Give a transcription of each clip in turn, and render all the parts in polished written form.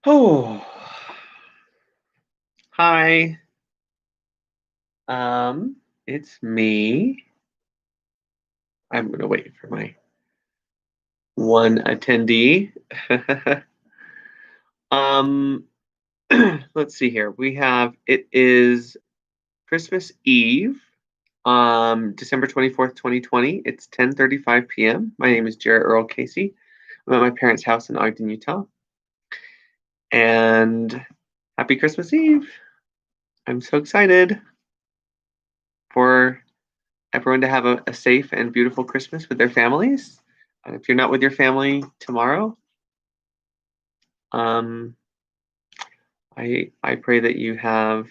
Oh, hi. Um, it's me. I'm gonna wait for my one attendee. um, let's see here. It is Christmas Eve, December 24th, 2020. It's 10:35 p.m. My name is Jarrett Earl Casey. I'm at my parents' house in Ogden, Utah. And happy Christmas Eve. I'm so excited for everyone to have a safe and beautiful Christmas with their families. And if you're not with your family tomorrow, um, I pray that you have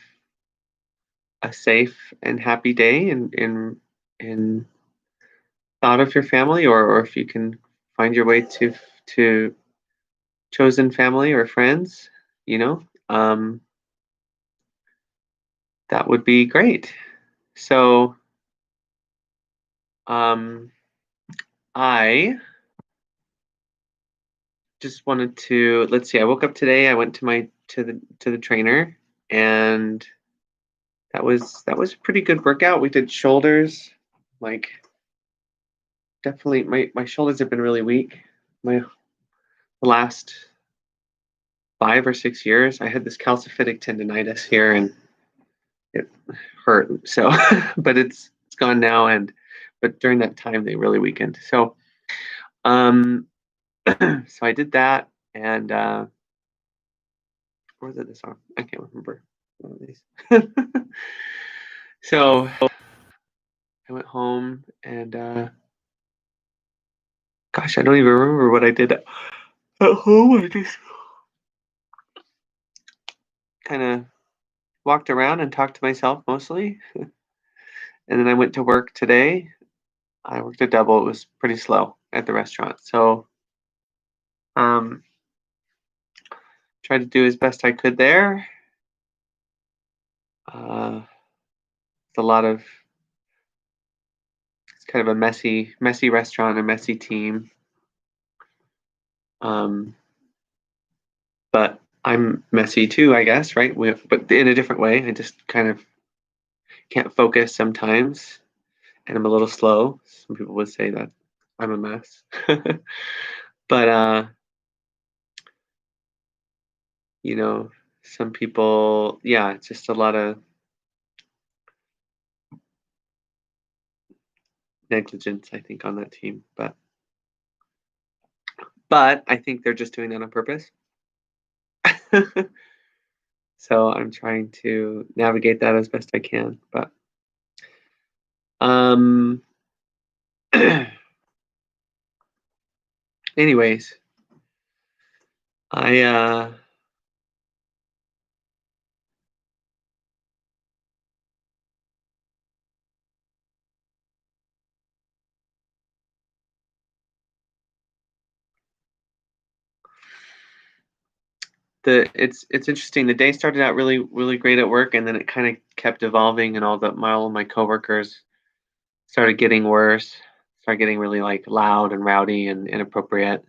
a safe and happy day in thought of your family, or if you can find your way to chosen family or friends, you know, um, that would be great. So um, I just wanted to let's see. I woke up today. I went to the trainer, and that was a pretty good workout. We did shoulders, like definitely my shoulders have been really weak. My the last 5 or 6 years, I had this calcific tendonitis here, and it hurt. So, but it's gone now, and but during that time they really weakened. So, um, so I did that, and where was it this song? I can't remember one of these. So I went home and gosh, I don't even remember what I did at home. I just kind of walked around and talked to myself mostly. And then I went to work today. I worked a double. It was pretty slow at the restaurant. So um tried to do as best I could there. Uh it's a lot of it's kind of a messy restaurant, a messy team. Um but I'm messy too, I guess, right? But in a different way. I just kind of can't focus sometimes and I'm a little slow. Some people would say that I'm a mess. But you know, some people, yeah, it's just a lot of negligence, I think, on that team. But I think they're just doing that on purpose. So I'm trying to navigate that as best I can. But um anyways, I the it's interesting. The day started out really great at work, and then it kind of kept evolving, and all of my coworkers started getting worse, started getting really like loud and rowdy and inappropriate,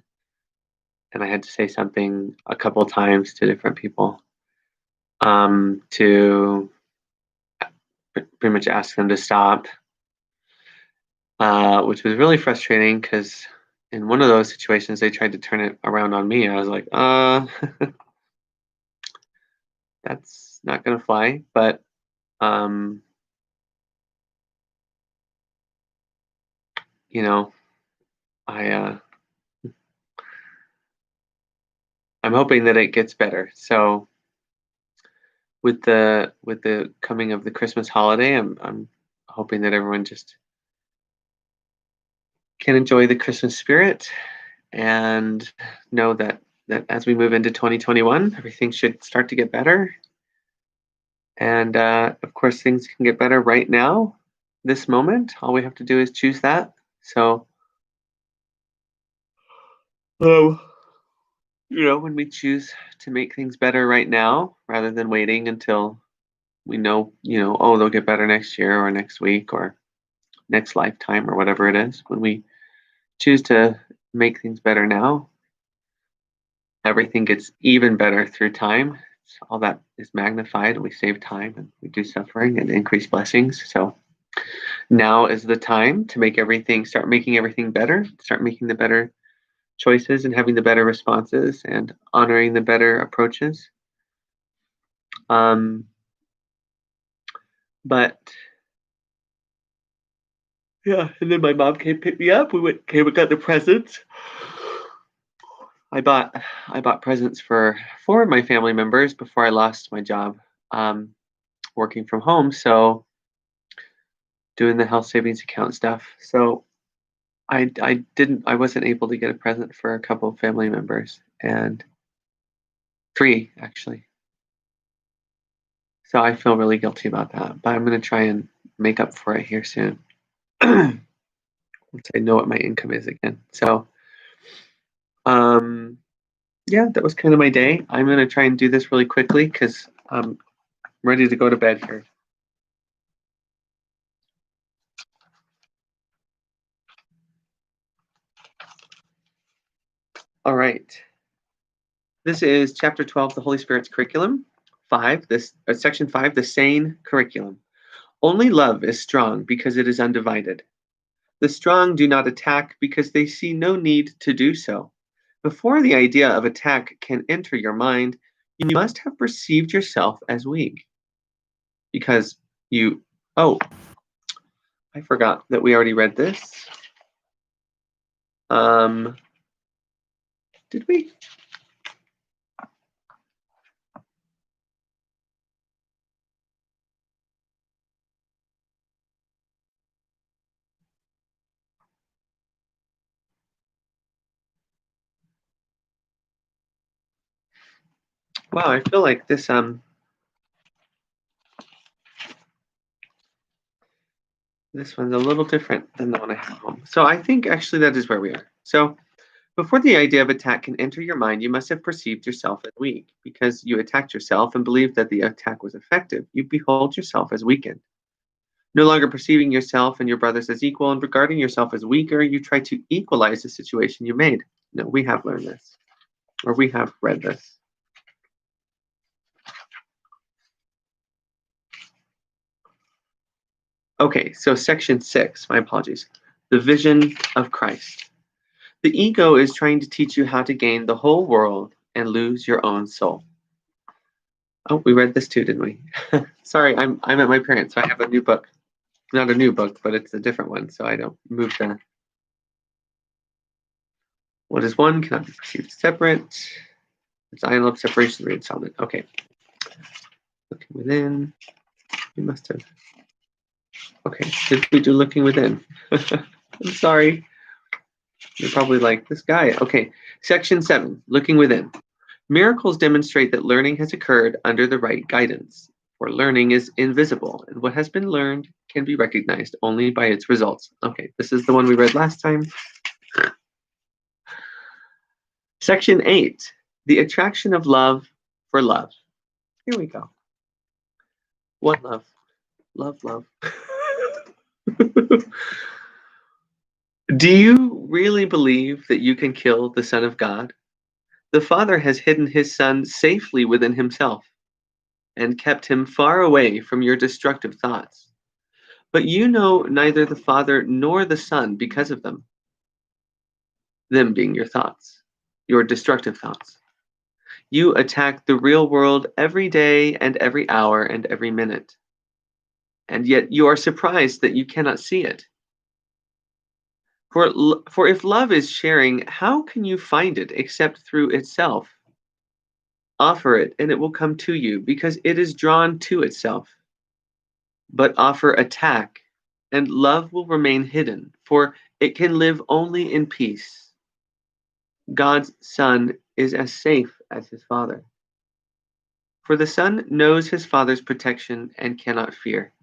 and I had to say something a couple times to different people to pretty much ask them to stop, which was really frustrating because in one of those situations they tried to turn it around on me. I was like, that's not gonna fly. But um, you know, I I'm hoping that it gets better. So with the coming of the Christmas holiday, I'm hoping that everyone just can enjoy the Christmas spirit and know that as we move into 2021, everything should start to get better. And of course, things can get better right now, this moment. All we have to do is choose that. So, um, when we choose to make things better right now, rather than waiting until we know, oh, they'll get better next year or next week or next lifetime or whatever it is, when we choose to make things better now, everything gets even better through time. All that is magnified, and we save time and reduce suffering and increase blessings. So now is the time to start making everything better, start making the better choices and having the better responses and honoring the better approaches. Um, but yeah, and then my mom came pick me up. Came and got the presents. I bought I bought presents for four of my family members before I lost my job, um, working from home. So doing the health savings account stuff. So I wasn't able to get a present for a couple of family members, and three actually. So I feel really guilty about that, but I'm gonna try and make up for it here soon. Once I know what my income is again. So um yeah, that was kind of my day. I'm gonna try and do this really quickly because I'm ready to go to bed here. All right. This is chapter 12, the Holy Spirit's curriculum. Section 5, the sane curriculum. Only love is strong because it is undivided. The strong do not attack because they see no need to do so. Before the idea of attack can enter your mind, you must have perceived yourself as weak. Because you, oh, I forgot that we already read this. Did we? Wow, I feel like this one's a little different than the one I have at home. So I think actually that is where we are. So before the idea of attack can enter your mind, you must have perceived yourself as weak. Because you attacked yourself and believed that the attack was effective, you behold yourself as weakened. No longer perceiving yourself and your brothers as equal and regarding yourself as weaker, you try to equalize the situation you made. No, we have learned this, or we have read this. Okay, so section 6, my apologies. The vision of Christ. The ego is trying to teach you how to gain the whole world and lose your own soul. Oh, we read this too, didn't we? Sorry, I'm at my parents', so I have a new book. Not a new book, but it's a different one, so I don't move the. What is one cannot be perceived separate. It's I love separation, read solid. Okay. Looking within. We must have. Okay, did we do looking within? I'm sorry. You're probably like, this guy. Okay, section 7, looking within. Miracles demonstrate that learning has occurred under the right guidance, for learning is invisible, and what has been learned can be recognized only by its results. Okay, this is the one we read last time. Section 8, the attraction of love for love. Here we go. What love? Love, love. Do you really believe that you can kill the Son of God? The Father has hidden his Son safely within himself and kept him far away from your destructive thoughts. But you know neither the Father nor the Son because of them being your thoughts, your destructive thoughts. You attack the real world every day and every hour and every minute. And yet you are surprised that you cannot see it. For if love is sharing, how can you find it except through itself? Offer it, and it will come to you, because it is drawn to itself. But offer attack, and love will remain hidden, for it can live only in peace. God's Son is as safe as his Father. For the Son knows his Father's protection and cannot fear.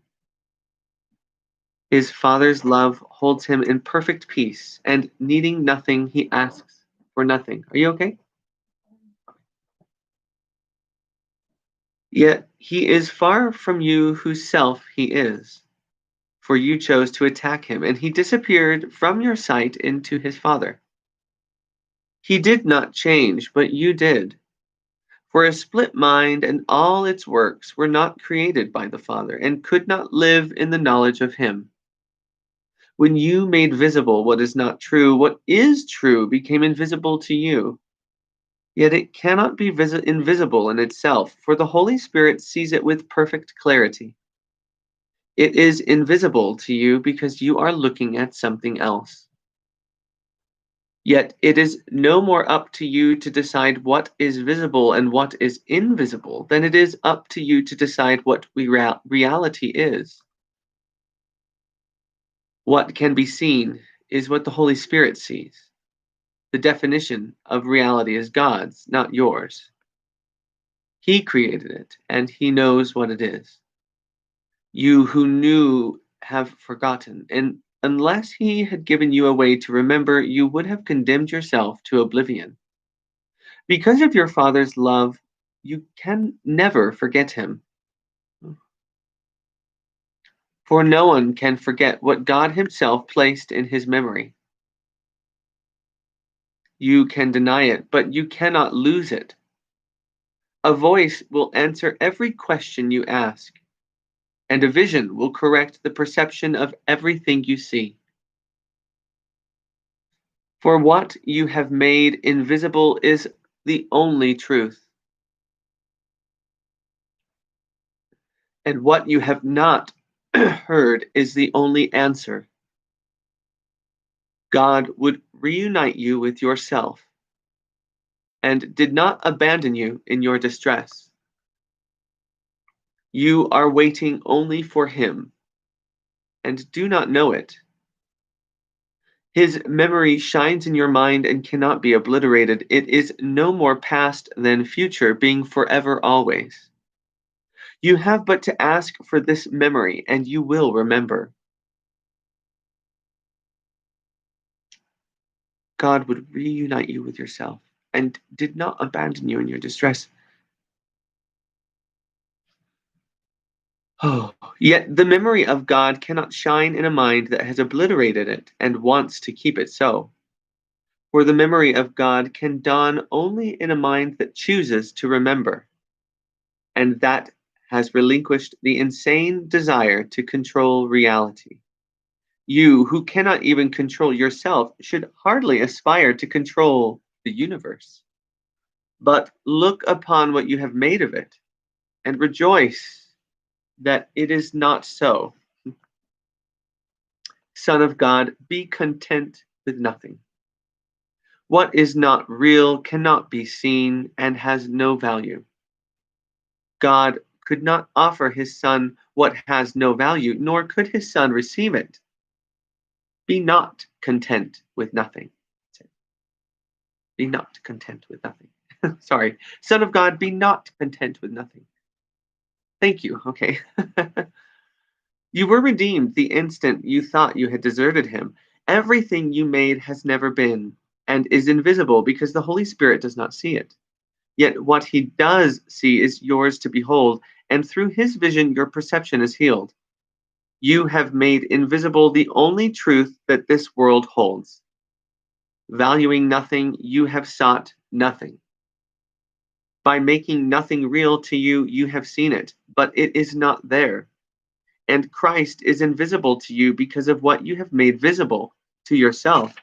His Father's love holds him in perfect peace, and needing nothing, he asks for nothing. Are you okay? Yet he is far from you whose self he is, for you chose to attack him, and he disappeared from your sight into his Father. He did not change, but you did. For a split mind and all its works were not created by the Father, and could not live in the knowledge of him. When you made visible what is not true, what is true became invisible to you. Yet it cannot be invisible in itself, for the Holy Spirit sees it with perfect clarity. It is invisible to you because you are looking at something else. Yet it is no more up to you to decide what is visible and what is invisible than it is up to you to decide what reality is. What can be seen is what the Holy Spirit sees. The definition of reality is God's, not yours. He created it, and He knows what it is. You who knew have forgotten, and unless He had given you a way to remember, you would have condemned yourself to oblivion. Because of your Father's love, you can never forget Him. For no one can forget what God Himself placed in His memory. You can deny it, but you cannot lose it. A voice will answer every question you ask, and a vision will correct the perception of everything you see. For what you have made invisible is the only truth, and what you have not heard is the only answer. God would reunite you with yourself and did not abandon you in your distress. You are waiting only for Him and do not know it. His memory shines in your mind and cannot be obliterated. It is no more past than future, being forever always. You have but to ask for this memory, and you will remember. God would reunite you with yourself and did not abandon you in your distress. Oh, yet the memory of God cannot shine in a mind that has obliterated it and wants to keep it so. For the memory of God can dawn only in a mind that chooses to remember, and that has relinquished the insane desire to control reality. You, who cannot even control yourself, should hardly aspire to control the universe. But look upon what you have made of it, and rejoice that it is not so. Son of God, be content with nothing. What is not real cannot be seen and has no value. God could not offer His Son what has no value, nor could His Son receive it. Be not content with nothing. Be not content with nothing. Sorry. Son of God, be not content with nothing. Thank you. Okay. You were redeemed the instant you thought you had deserted Him. Everything you made has never been and is invisible because the Holy Spirit does not see it. Yet what He does see is yours to behold, and through His vision your perception is healed. You have made invisible the only truth that this world holds. Valuing nothing, you have sought nothing. By making nothing real to you, you have seen it, but it is not there. And Christ is invisible to you because of what you have made visible to yourself.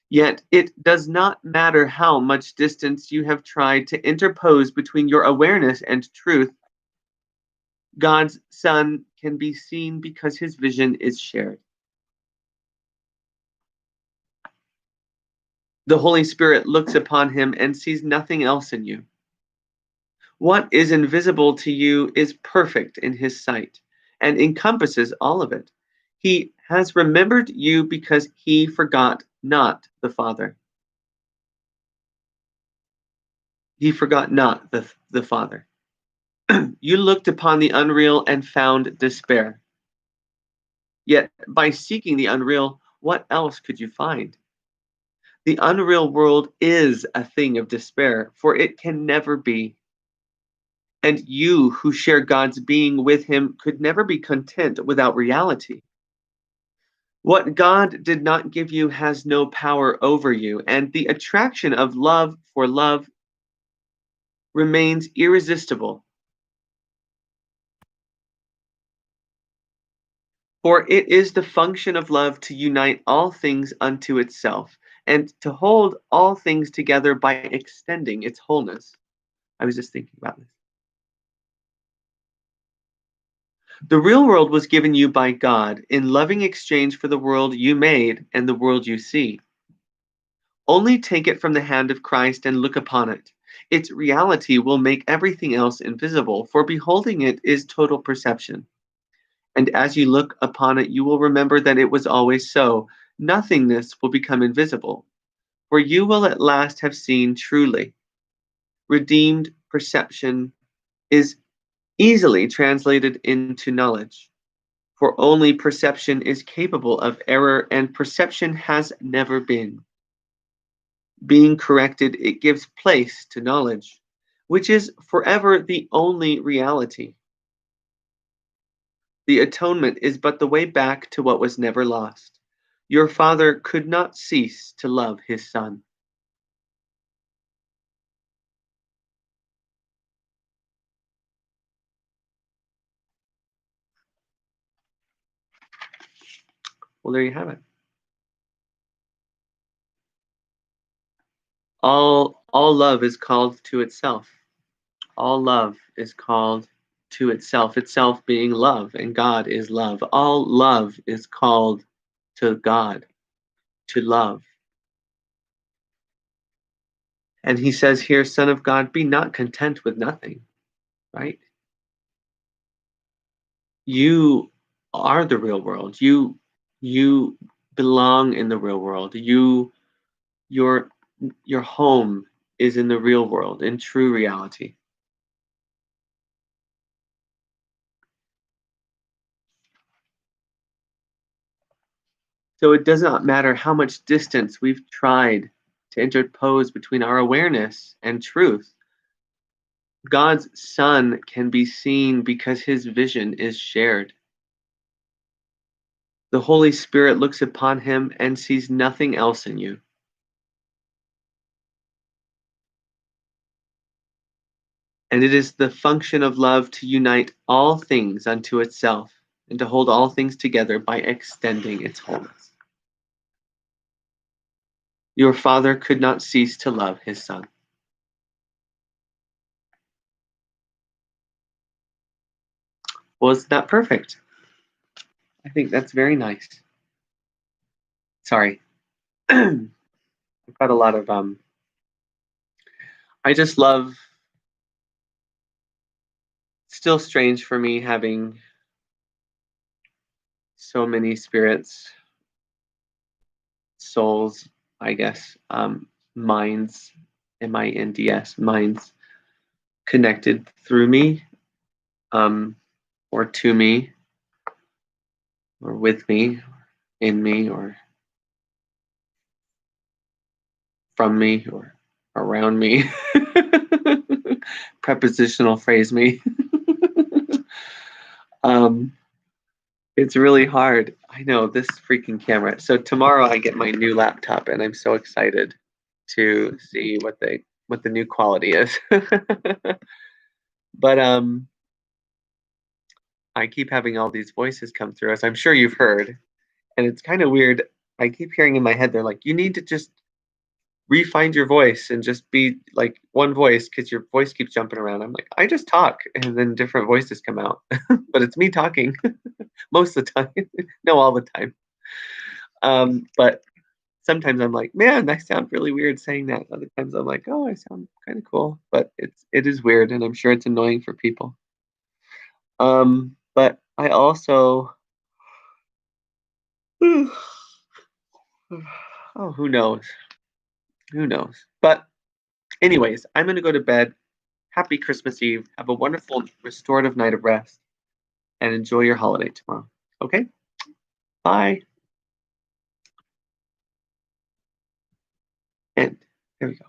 Yet it does not matter how much distance you have tried to interpose between your awareness and truth. God's Son can be seen because His vision is shared. The Holy Spirit looks upon Him and sees nothing else in you. What is invisible to you is perfect in His sight and encompasses all of it. He has remembered you because He forgot not the Father. He forgot not the Father. You looked upon the unreal and found despair. Yet by seeking the unreal, what else could you find? The unreal world is a thing of despair, for it can never be. And you who share God's being with Him could never be content without reality. What God did not give you has no power over you, and the attraction of love for love remains irresistible. For it is the function of love to unite all things unto itself, and to hold all things together by extending its wholeness. I was just thinking about this. The real world was given you by God in loving exchange for the world you made and the world you see. Only take it from the hand of Christ and look upon it. Its reality will make everything else invisible, for beholding it is total perception. And as you look upon it, you will remember that it was always so. Nothingness will become invisible, for you will at last have seen truly. Redeemed perception is easily translated into knowledge, for only perception is capable of error, and perception has never been. Being corrected, it gives place to knowledge, which is forever the only reality. The atonement is but the way back to what was never lost. Your Father could not cease to love his Son. Well, there you have it. All love is called to itself. All love is called to itself, itself being love, and God is love. All love is called to God, to love. And he says here, Son of God, be not content with nothing, right? You are the real world. You belong in the real world. Your your home is in the real world, in true reality. So it does not matter how much distance we've tried to interpose between our awareness and truth. God's Son can be seen because his vision is shared. The Holy Spirit looks upon him and sees nothing else in you. And it is the function of love to unite all things unto itself and to hold all things together by extending its wholeness. Your Father could not cease to love his Son. Was that perfect? I think that's very nice. Sorry. I've got a lot of I just love, still strange for me having so many spirits, souls, I guess, minds, MINDS, minds connected through me, or to me, or with me, in me, or from me, or around me. Prepositional phrase me. um, it's really hard. I know this freaking camera. So tomorrow I get my new laptop, and I'm so excited to see what the new quality is. But I keep having all these voices come through, as I'm sure you've heard, and it's kind of weird. I keep hearing in my head, they're like, you need to just refind your voice and just be like one voice because your voice keeps jumping around. I'm like, I just talk, and then different voices come out, but it's me talking most of the time. No, all the time. But sometimes I'm like, man, I sound really weird saying that. Other times I'm like, oh, I sound kind of cool, but it is weird, and I'm sure it's annoying for people. But I also, oh, who knows? Who knows? But anyways, I'm gonna go to bed. Happy Christmas Eve. Have a wonderful restorative night of rest, and enjoy your holiday tomorrow. Okay? Bye. And there we go.